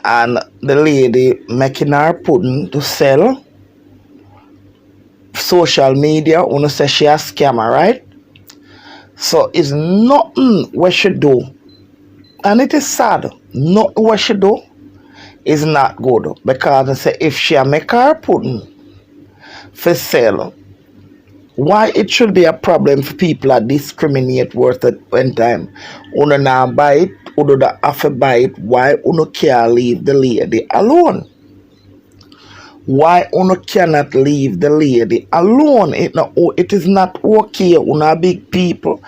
and the lady making her pudding to sell. Social media, wanna say she a scammer, right? So it's nothing what she do, and it is sad. Nothing what she do is not good, because I say if she a make her pudding for sale, why it should be a problem for people that discriminate worth at one time? Uno now buy it, uno da have to buy it. Why uno can't leave the lady alone? Why uno cannot leave the lady alone? It is not okay. Uno big people.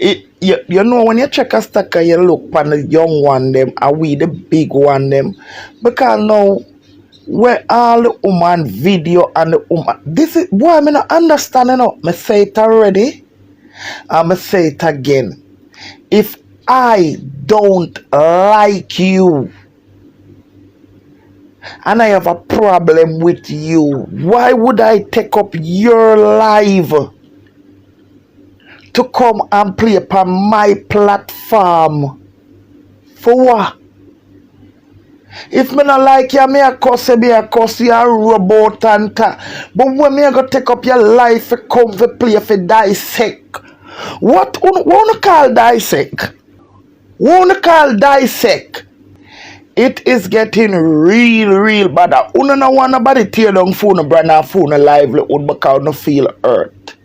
You know when you check a stack and you look on the young one them and we the big one them, because now where all the woman video and the woman, this is boy I mean not understand, you know. Me say it already and me say it again. If I don't like you and I have a problem with you, why would I take up your life to come and play upon my platform? For what? If me not like you, me a cuss you a robot and ta. But when me a go take up your life to come to play for dissect. What wanna call dissect? Wanna call dissect? It is getting real bad. Uno no want nobody tear down phone brand and phone livelihood because no feel hurt.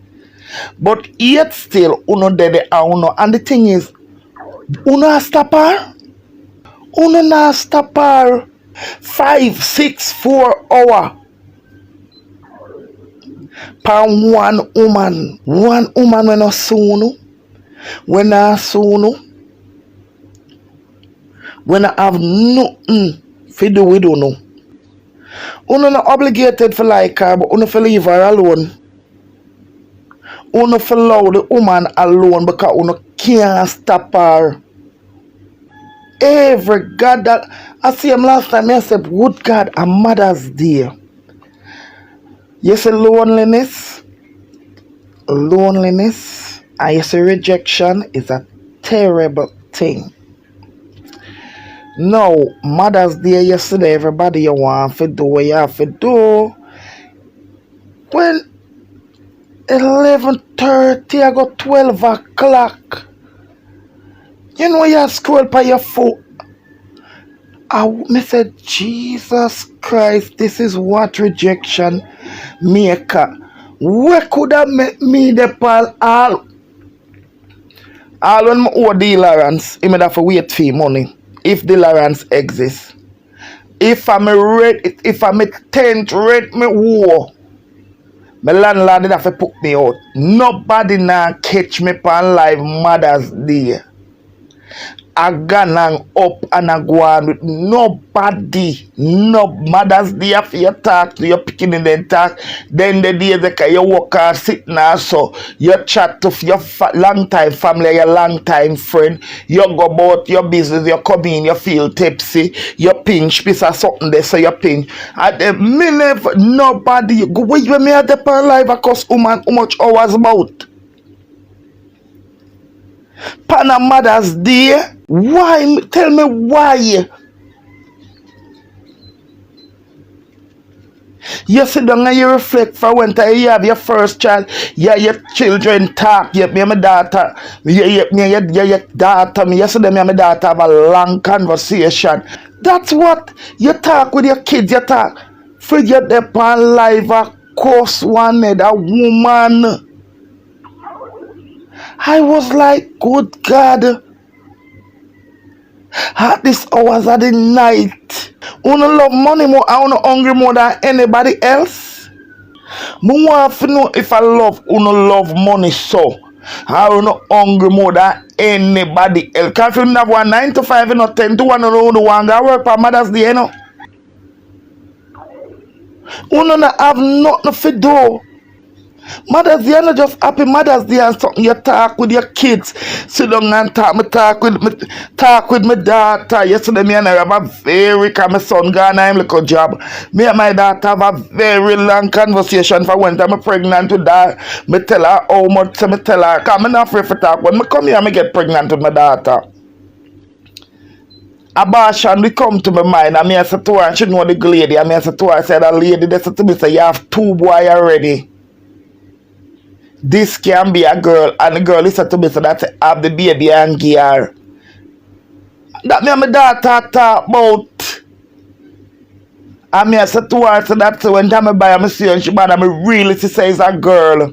But yet still uno dead and uno, and the thing is, uno a stop her. Uno na stop her 5, 6, 4 hours per one woman. One woman when a soon, when a soon, when I have nothing to do with uno. Uno not obligated for like her, but uno for leave her alone. Uno for allow the woman alone because uno can't stop her. Every God that I see him last time, I said, "Good God, a Mother's Day." You see loneliness, and you see rejection is a terrible thing. Now, Mother's Day yesterday, everybody you want to do what you have to do. When 11:30, I got 12 o'clock. You know you scroll by your phone. I said, Jesus Christ, this is what rejection make. Where could have met me the pal all when I owe Delawrence, I may have to wait for money. If Delawrence exists. If I'm a 10th rate me war, my landlord did have to put me out. Nobody now catch me on live Mother's Day. I gone up and I go on with nobody. No Mother's Day after you talk to your picking and then talk. Then the day that you walk out sitting there, so you chat to your long time family, your long time friend. You go about your business, you come in, you feel tipsy, you pinch piece of something there, so you pinch. And then me never nobody you go where you me at the per life across woman how much hours about. Pana Mother's Day. Why? Tell me why. You sit down and you reflect for when you have your first child. Yeah, your children talk. Yeah, me and my daughter. Your daughter. Me yesterday, me and my daughter have a long conversation. That's what you talk with your kids. You talk. Forget the pan live. Of course, one a woman. I was like, good God. At these hours of the night, uno love money more, I uno hungry more than anybody else. Me want to know if I love uno love money so. I uno hungry more than anybody else. Can't you have one 9 to 5, you know, 10 to 1, uno one go work for Mother's Day, you know. Uno not have nothing to do. Mother's Day, not just happy Mother's Day and something you talk with your kids. Sit down and talk with my daughter. Yesterday me and I have a very, cause my son gone and look a job. Me and my daughter have a very long conversation for when I'm pregnant with her. Me tell her how much, so me tell her, cause I'm not afraid to talk. When I come here, I get pregnant with my daughter. abortion will come to my mind. I mean, I said to her, and she know the lady. I mean, I said to her, I said, that lady, they said to me, say, you have 2 boys already. This can be a girl. And the girl said to me, so that I have the baby and give her. That me and my daughter talk about. I mean, I said to her, so that when time I buy her, I see her, and she bad, and I really say it's a girl.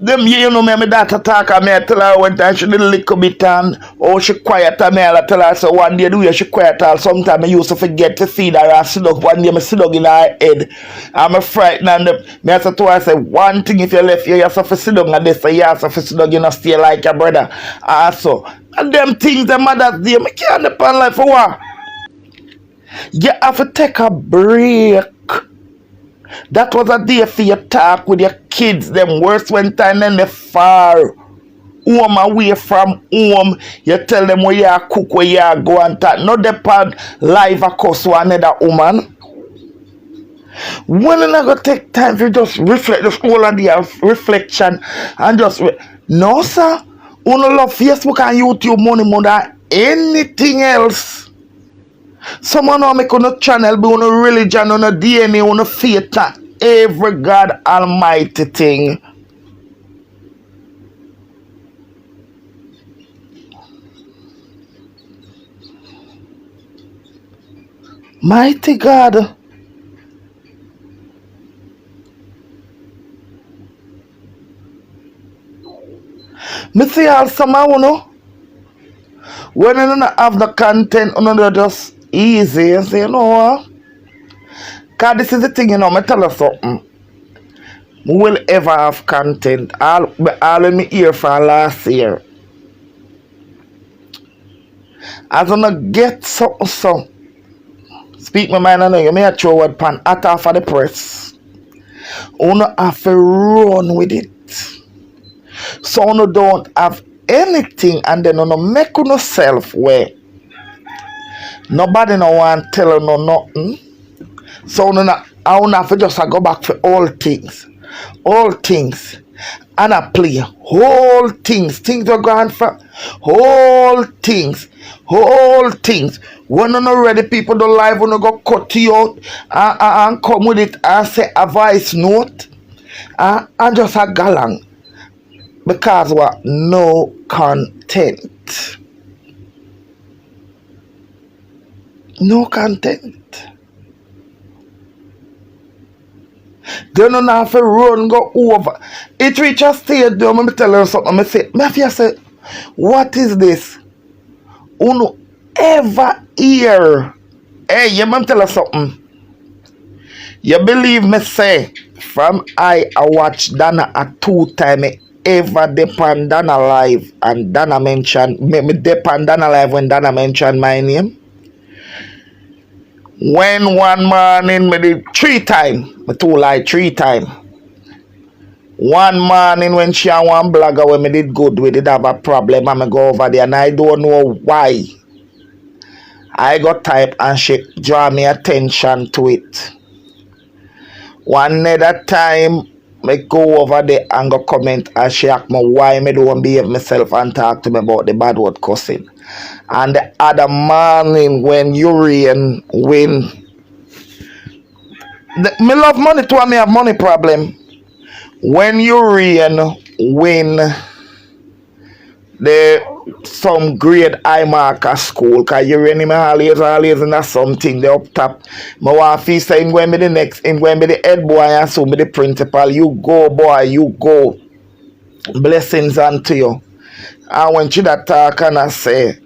Them you know me and my daughter talk and me I tell her one time she did a little bit and oh she quiet and me I tell her so one day the way she quiet all sometimes I used to forget to feed her and sit up one day I sit down in her head. I'm frightened and me I say to her I say one thing if you left you have to sit down and this you have to sit down you know stay like your brother. Also and them things the mother's day I can't depend life for what. You have to take a break. That was a day for you talk with your kids. Them worse when time then they far home away from home. You tell them where you cook, where you go and talk. Not the part live across to another woman. When I go take time to just reflect the whole of the reflection and just no sir. You don't love Facebook and YouTube money more than anything else. Someone will make on a channel, be on a religion, on a DNA, on a faith, every God Almighty thing. Mighty God. Me see all some of you know, when you don't have the content, you know, just easy and say, you know what? Because this is the thing, you know, me tell you something. We will ever have content. All of me here for last year. As I get something, so speak my mind, I know you may throw word pan at half of the press. You have to run with it. So you don't have anything and then you make yourself where nobody no want to tell you no nothing. So I don't have to just go back for all things. All things. And I play whole things. Things are gone for whole things. Whole things. When you're not ready, people don't live when you go cut you out and come with it and say a voice note and just a galang. Because what? No content. No content. They don't have to run, go over. It reach a stage, let me tell you something. I say, what is this? Uno ever hear? Hey, you me tell you something. You believe me say, from I watch Dana a 2 times ever depend Dana live and Dana mention, me depend Dana live when Dana mention my name. When one morning me did 3 times, me too like 3 times. One morning when she and one blogger when me did good, we did have a problem and me go over there and I don't know why. I got type and she draw me attention to it. One other time, me go over there and go comment and she ask me why me don't behave myself and talk to me about the bad word cussing. And the other morning when Urian win, me love money too and me have money problem. When Urian win some grade I mark at school, cause Urian him always in something they up top. My wife is saying when me the next in when me the head boy and so me the principal, you go boy, you go. Blessings unto you. And when she that talk and I say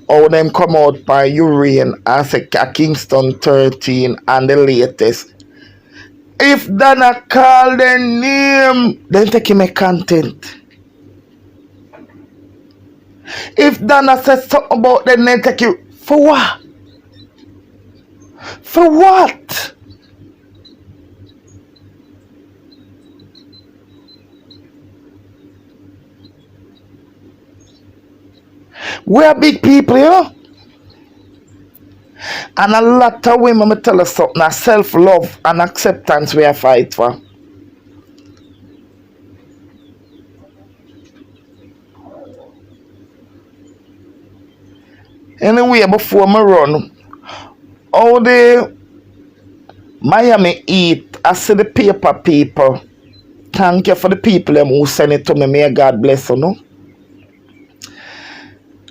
how them come out by Urian and say Kingston 13 and the latest. If Dana call their name, then take him a content. If Dana says something about them, then take you. For what? For what? We are big people, you know? And a lot of women, me tell us something, self-love and acceptance we are fight for. Anyway, before me run, how the Miami Heat, I see the paper people. Thank you for the people them who send it to me. May God bless you. No?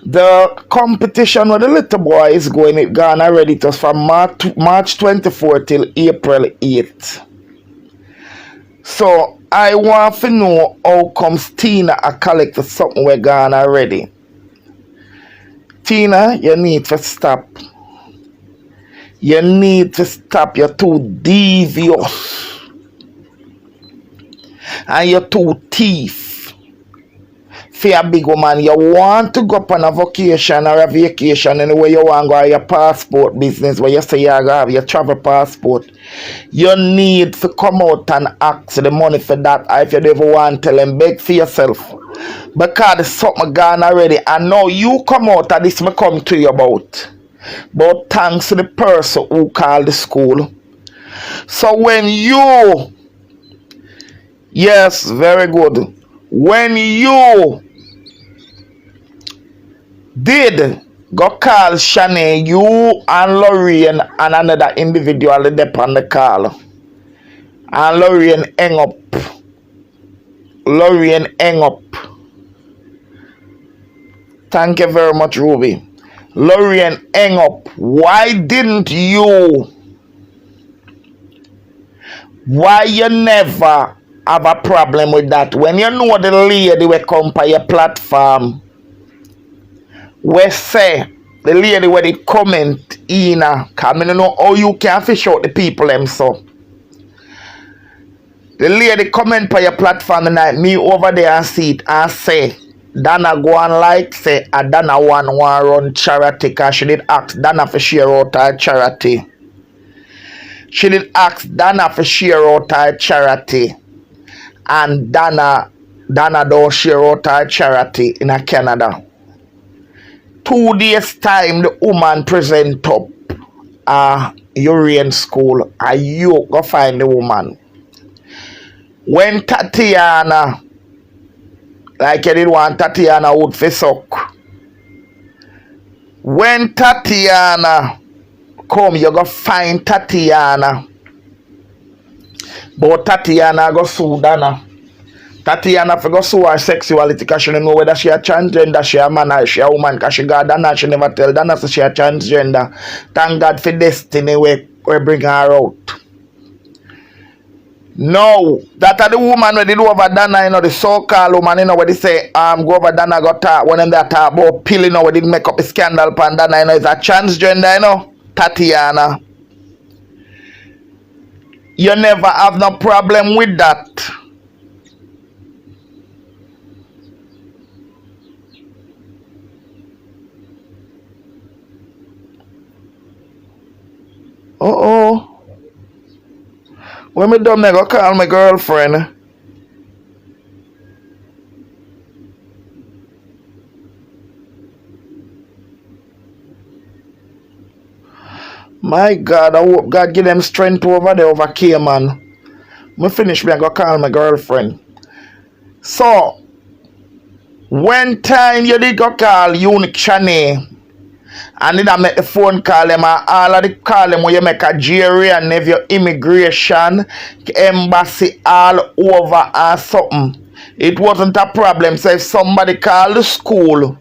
The competition with the little boy is going, it gone already. It was from March 24 till April 8th. So I want to know how comes Tina a collect something we gone already. Tina, you need to stop. You need to stop. You're too devious. And you're too thief. For a big woman, you want to go up on a vacation or a vacation anywhere you want to go, your passport business where you say you have your travel passport. You need to come out and ask the money for that. If you never want to tell them, beg for yourself. Because there's something gone already. And now you come out and this may come to you about. But thanks to the person who called the school. So when you, yes, very good. When you did go call Shanae, you and Lorraine and another individual dep on the call. And Lorraine hang up. Lorraine hang up. Thank you very much, Ruby. Lorraine hang up. Why didn't you? Why you never have a problem with that? When you know the lady will come by your platform, we say the lady where they comment in come in know how you can fish out the people them so. The lady comment by your platform tonight, me over there and see it and say Dana go on like say a Dana want run charity because she did ask Dana for share out her charity. She did ask Dana for share out her charity. And Dana don't share out her charity in Canada. 2 days time the woman present up Urian school and you go find the woman. When Tatiana, like you did want Tatiana would face up. When Tatiana come, you go find Tatiana. But Tatiana go sue Dana. Tatiana for go sue her sexuality because she don't know whether she a transgender, she a man or she a woman because she got Dana, she never tell Dana so she a transgender. Thank God for destiny we bring her out. No, that are the woman where they do over Dana, you know, the so-called woman, you know, where they say, go over Dana got talk, when them they talk about pill, you know, where they make up a scandal pan Dana, you know, is a transgender, you know, Tatiana. You never have no problem with that. Uh-oh. When me done, I go call my girlfriend. My God, I hope God give them strength over there over Cayman. Me finish me, I go call my girlfriend. So, when time you did go call Unique Shanae, and then I make the phone call them and all of the call them when you make a jury and have your immigration, embassy all over and something. It wasn't a problem. So if somebody call the school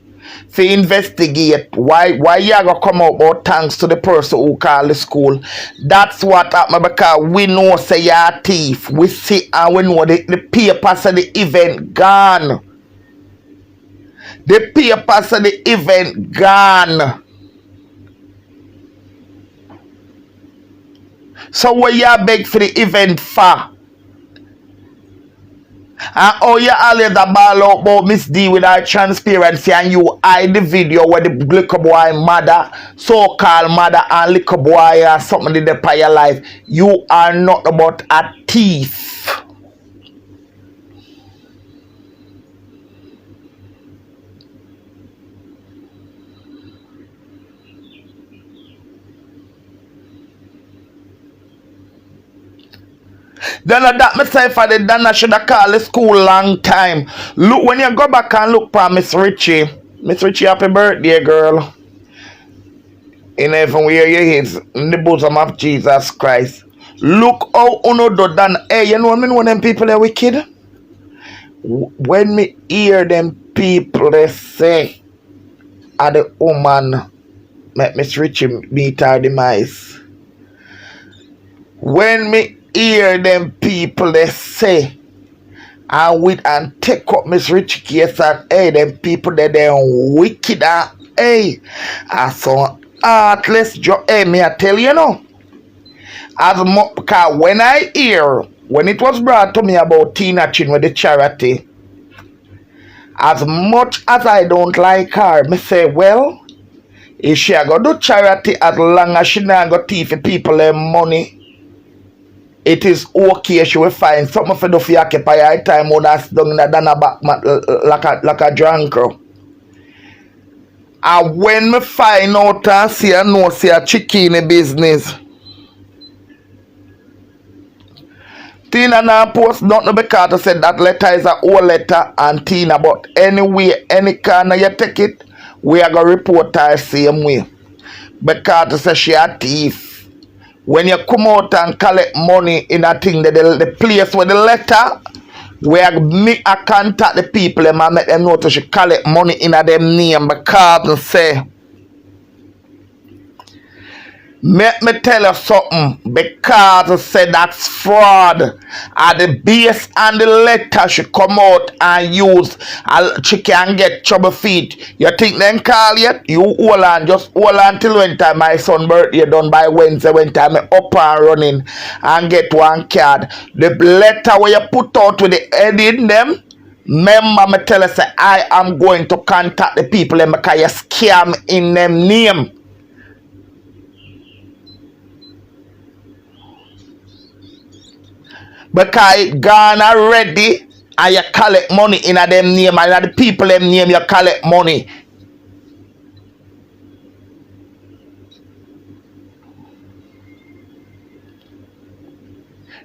to investigate why you gonna come out about thanks to the person who called the school. That's what happened because we know say you're a thief. We see and we know the papers of the event gone. The papers of the event gone. So what you beg for the event for? And oh you always a ball out about Miss D with her transparency and you hide the video where the liquor boy mother, so-called mother and liquor boy or something did they pay your life. You are not about a thief. Then that myself for the Dana should have called the school long time. Look when you go back and look for Miss Richie. Miss Richie, happy birthday, girl. in heaven where you is, in the bosom of Jesus Christ. Look how uno do done. Hey, you know what I mean when them people are wicked? When me hear them people they say, are the woman make Miss Richie meet her demise. When me hear them people they say, and with and take up Miss Richie case and hey, them people that they wicked and hey, I so heartless hey, me I tell you now. As much because when I hear when it was brought to me about Tina Chin with the charity, as much as I don't like her, me say, well, if she a go do charity as long as she not go thief people their money, it is okay. She will find something for do for occupy her time when that's done in a Dana back like a drunk. And when me find out and see I know see a chicken in business, Tina now post nothing because I said that letter is a old letter and Tina, but anyway, any corner you take it, we are going to report her same way. Because I say she a thief. When you come out and collect money in a thing, the place where the letter, where me I contact the people and I make them know to she collect money in a them name because I say, make me tell you something, because I said that's fraud. At the base and the letter she come out and use, she can get trouble feet. You think then call yet? You hold on, just hold on till when time my son birthday done by Wednesday, when time I up and running and get one card. The letter where you put out with the head in them, remember me tell you say I am going to contact the people and because you scam in them name. Because it gone already and you collect money in a them name and the people them name you collect money.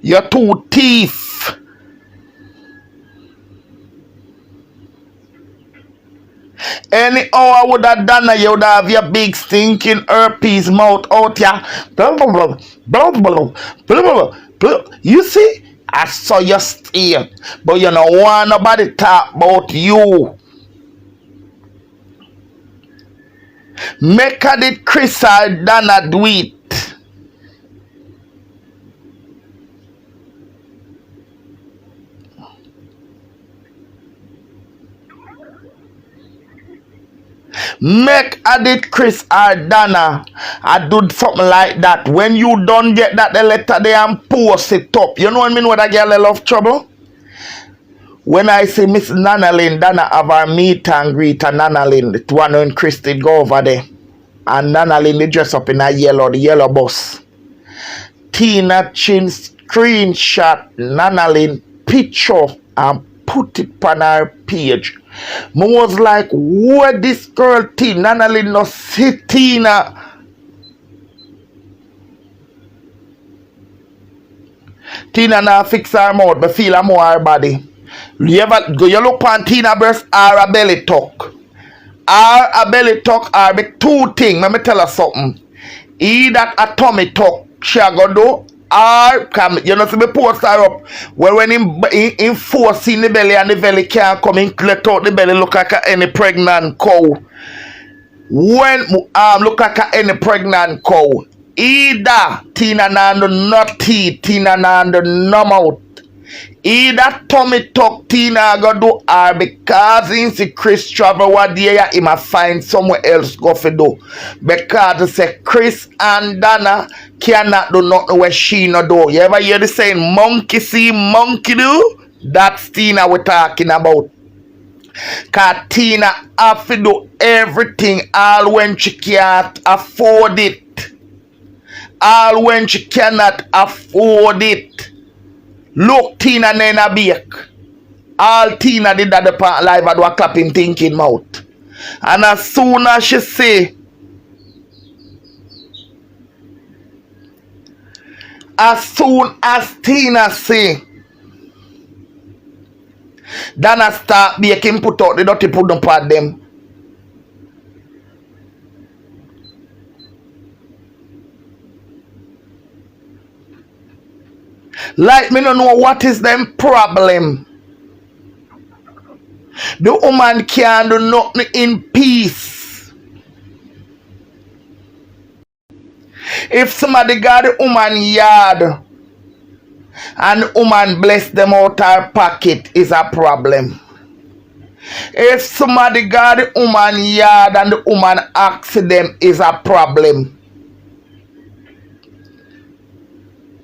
You're two thief. Any hour I would have done that, you would have your big stinking herpes mouth out here. Blah, blah, blah, blah, blah, blah, blah, blah. You see? I saw you steal, but you don't want nobody talk about you. Make her did Chris or Dana do it. Make her did Chris or Dana I do something like that. When you don't get that the letter they and post it up. You know what I mean when I get a lot of trouble? When I see Miss Nana Lynn, Dana have her meet and greet and Nana Lynn, the one when Christy go over there. And Nana Lynn they dress up in a the yellow bus. Tina Chin screenshot Nana Lynn picture and put it on her page. I was like, what this girl Tina? Nana Lynn no see Tina. Tina now fix her mouth, but feel her more her body. You ever go you look on Tina breast or a belly tuck? Or a belly tuck are the two things. Let me tell her something. Either a tummy tuck she a go do, or come you know see me post her up where when him forcing the belly and the belly can't come in let out the belly look like any pregnant cow. When look like any pregnant cow. Either Tina na no teeth, Tina na no mouth. Either tummy tuck Tina go do or because in see Chris travel what day he might find somewhere else go for do. Because they say Chris and Dana cannot do nothing where she no do. You ever hear the saying monkey see monkey do? That's Tina we're talking about. Cause Tina have to do everything all when she can't afford it. All when she cannot afford it. Look, Tina Nena bake. All Tina did that the part live and was clapping thinking mouth. And as soon as she say, as soon as Tina say, Dana start baking, put out the dirty put them part them. Like me no know what is them problem. The woman can't do nothing in peace. If somebody got the woman yard and woman bless them out her pocket is a problem. If somebody got the woman yard and the woman asks them is a problem.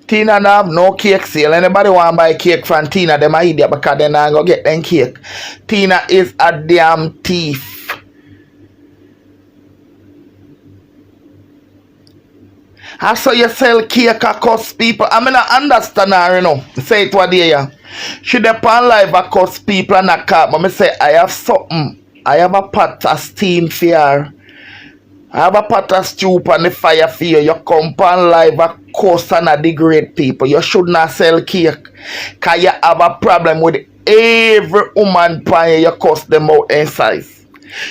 Tina no have no cake sale. Anybody want to buy cake from Tina, them a idiot because they not going to get them cake. Tina is a damn thief. I saw you sell cake across people. I mean, I understand her, you know. Say it what day, yeah. She depend live across people and a car. But me say, I have something. I have a pot of steam for her. I have a pot of stew on the fire for you. You come on live a course and a degrade people. You should not sell cake. Because you have a problem with every woman pan you cost them out in size.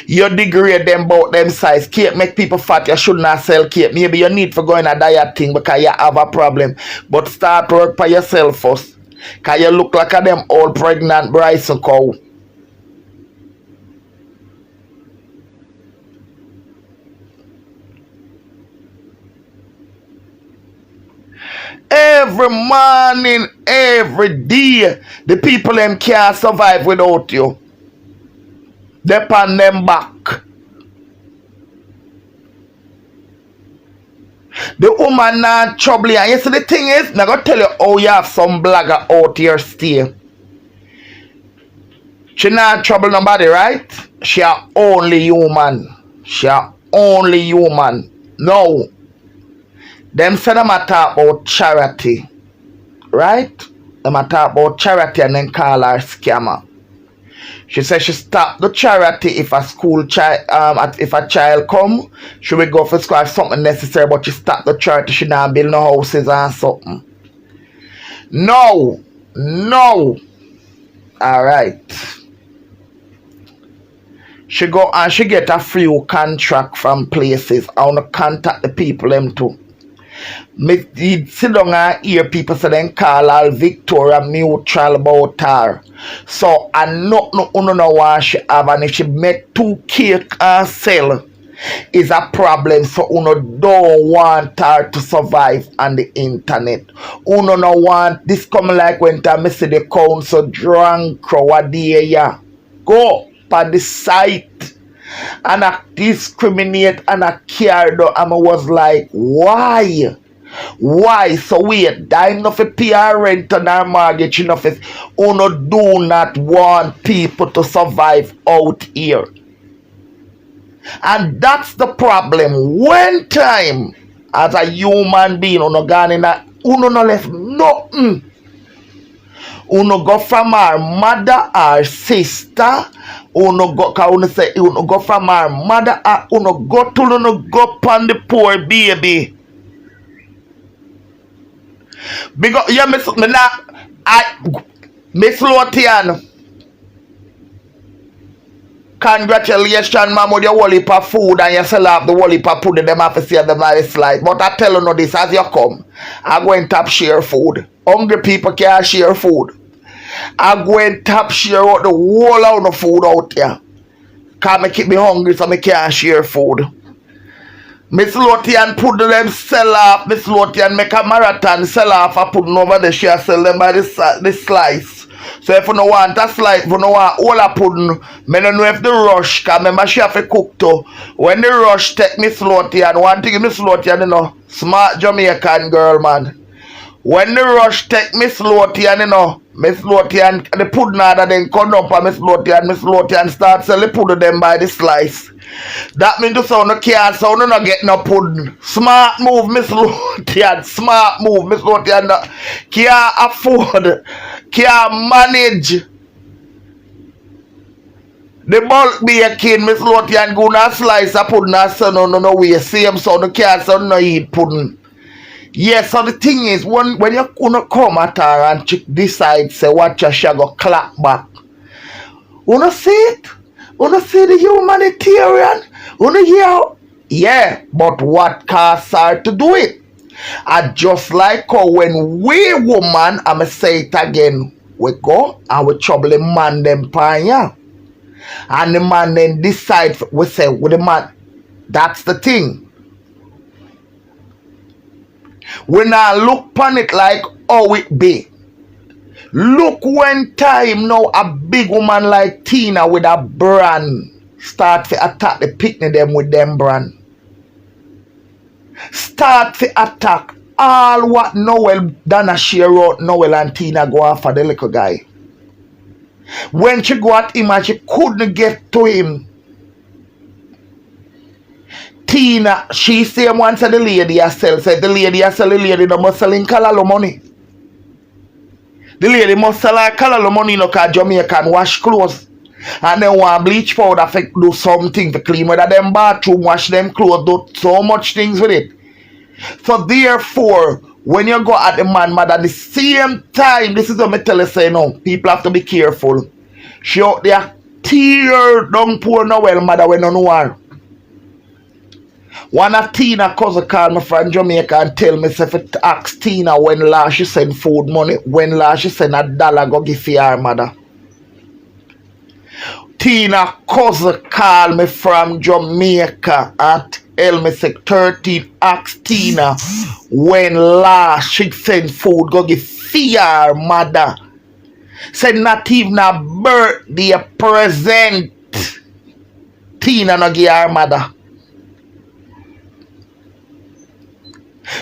You degrade them about them size. Cake make people fat. You should not sell cake. Maybe you need for going a diet thing because you have a problem. But start work for yourself first. Because you look like a them old pregnant Bryson cow. Every morning, every day, the people them can't survive without you. They pan them back. The woman not trouble you. And you see the thing is, I'm going to tell you how you have some blagger out here stay. She not trouble nobody, right? She a only human. She a only human. No. Them say them a talk about charity. Right? Them a talk about charity and then call her scammer. She said she stop the charity if a school child if a child come, she will go for school if something necessary, but she stop the charity, she not build no houses and something. No. No. Alright. She go and she get a few contract from places. I wanna contact the people them too. Me sit down and hear people say them call her Victoria Mutual about her. So I know what she have, and if she make 2 cake and sell is a problem. So uno don't want her to survive on the internet. Uno no want this come like when I see the council drunk crowd there. Go on the site and I discriminate and I care though, and I was like, why? Why? So wait, dime enough to pay our rent and our mortgage enough is uno do not want people to survive out here. And that's the problem. One time as a human being, uno gone in a uno no left nothing. Uno go from our mother, our sister. Uno go, cause uno say uno go from our mother, uno go to uno go upon the poor baby. Because yeah, Miss Lotian. Congratulations, ma'am, with your whole heap of food and you sell off the whole heap of food them have to see the very slide. But I tell you no this as you come. I go and tap share food. Hungry people can't share food. I go and tap share out the whole of the food out there. Cause me keep me hungry so me can't share food. Miss Lotian put them sell off. Miss Lotian make a marathon sell off. I put them over there. She sell them by this slice. So if you don't want a slice, if you don't want all a pudding, I don't know if the rush, because remember she have to cook too. When the rush take Miss Lotian, one thing Miss Lotian, you know, smart Jamaican girl, man. When the rush take Miss Lotian, you know, Miss Lotian, the pudding order then come up and Miss Lotian start selling pudding them by the slice. That means to sound no can't sound no get no pudding. Smart move, Miss Lotian. Smart move, Miss Lotian. Can't afford, can't manage. The bulk baking, Miss Lotian gonna slice a pudding and so no way. Same so no can't so no eat pudding. Yes, so the thing is, when you gonna come at her and she decide say what you shall go clap back. Wanna see it? Wanna see the humanitarian? Wanna hear? Yeah, but what caused her to do it? And just like how when we woman, I'ma say it again, we go and we trouble the man them panya. And the man then decide, we say with the man, that's the thing. We now look upon it like how it be. Look when time now a big woman like Tina with a brand start to attack the picnic them with them brand. Start to attack all what Noel Dana share out Noel and Tina go after the little guy. When she go at him and she couldn't get to him. Tina, she say once the lady herself said the lady herself the lady no must selling Kalalo money. The lady must sell her Kalalo money no cause Jamaican wash clothes. And then want bleach powder to do something to clean whether them bathroom, wash them clothes, do so much things with it. So therefore, when you go at the man mother at the same time, this is what I tell you say no, people have to be careful. She out there tear down poor Noel mother when no know her. One of Tina cousin called me from Jamaica and tell me if it ask Tina when last she send food money, when last she send $1 go give for her mother. Tina cousin called me from Jamaica and tell me say 13 ask Tina when last she send food go give for her mother. Said not even a birthday present Tina no give her mother.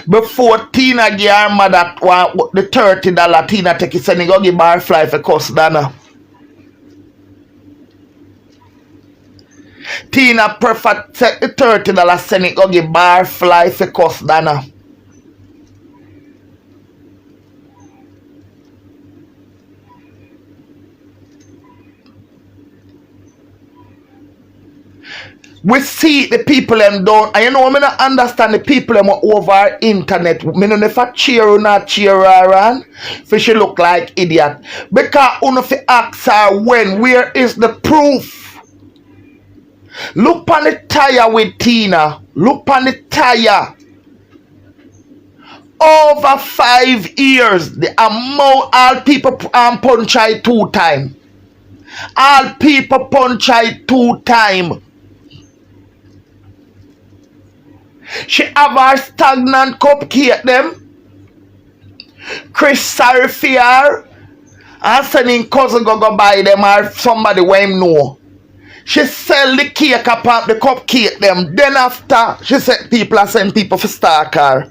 Before Tina give her mother the $30 Tina take it send go give bar fly for cuss Dana. Tina prefer take the $30 send it go give bar fly for cuss Dana. We see the people them don't, and you know, I don't understand the people them over internet. Me no never cheer or not cheer her on, for she look like idiot. Because you fi ask her when, where is the proof? Look on the tire with Tina. Look on the tire. Over 5 years, the amount all people punch I 2 times. All people punch I 2 times. She have her stagnant cupcake them. Chris sorry for her. And sending cousin go buy them or somebody when him know. She sell the cake upon the cupcake them. Then after she said people are send people for stalk her.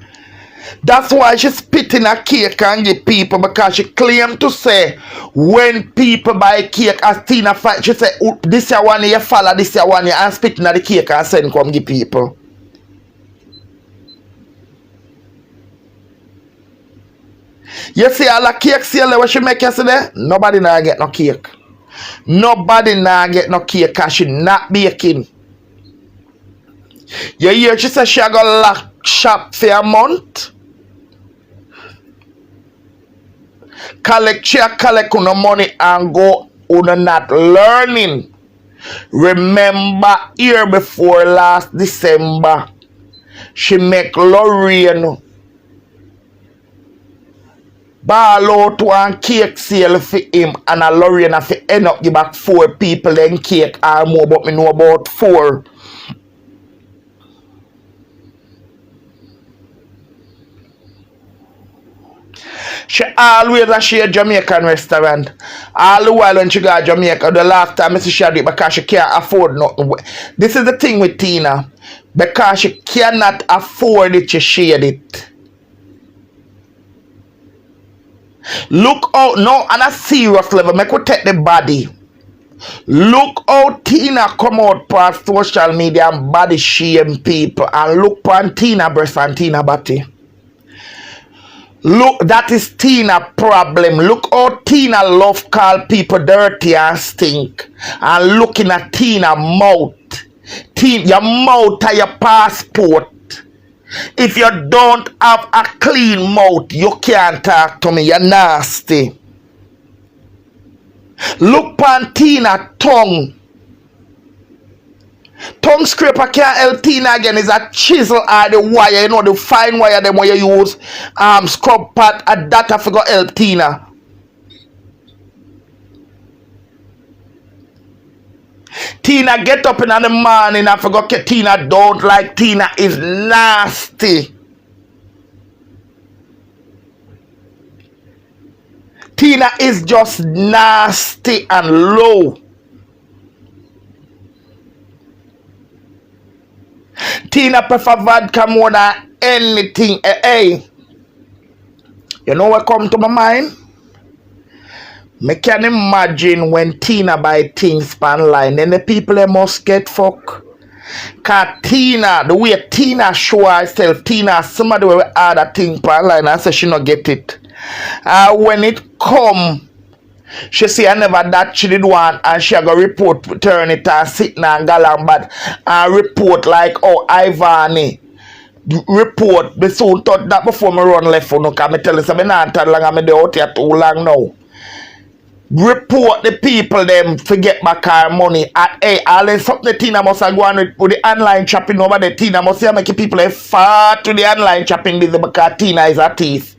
That's why she spitting a cake and give people because she claim to say when people buy cake as Tina fight, she say oh, this year one you follow, this year one you and spitting at the cake and send come give people. You see all the cake sale what she make yesterday? Nobody now get no cake. Nobody now get no cake because she not baking. You hear she say she go lock shop for a month. Collect no money and go on not learning. Remember year before last December, she make Lorraine ball out one cake sale for him and a Lorraine have to end up give back 4 people then cake or more, but me know about 4. She always a share Jamaican restaurant. All the while when she go to Jamaica, the last time I see she do it because she can't afford nothing. This is the thing with Tina. Because she cannot afford it, she shared it. Look out now on a serious level. Make we take the body. Look how Tina come out past social media and body shame people and look on Tina breast and Tina body. Look, that is Tina problem. Look how Tina love call people dirty and stink. And looking at Tina mouth. Your mouth are your passport. If you don't have a clean mouth, you can't talk to me. You're nasty. Look on Tina tongue. Tongue scraper can't help Tina again. Is a chisel or the wire, you know, the fine wire them where you use scrub part at that I forgot help Tina. Tina get up in the morning I forgot Tina don't like Tina is nasty. Tina is just nasty and low. Tina prefer vodka more than anything. Hey, you know what come to my mind? Me can imagine when Tina buy things online, then the people they must get fuck. Cause Tina, the way Tina show herself, Tina somebody will order thing online and say she not get it. When it come, she say I never that she did want and she go report turn it and sit and galang but report like oh Ivani report me soon thought that before me run left for no cause me tell you something not that long and me dey out here too long now. Report the people them forget back our money at hey all the something Tina must have gone with the online shopping over the Tina must have make people far to the online shopping business because Tina is a thief.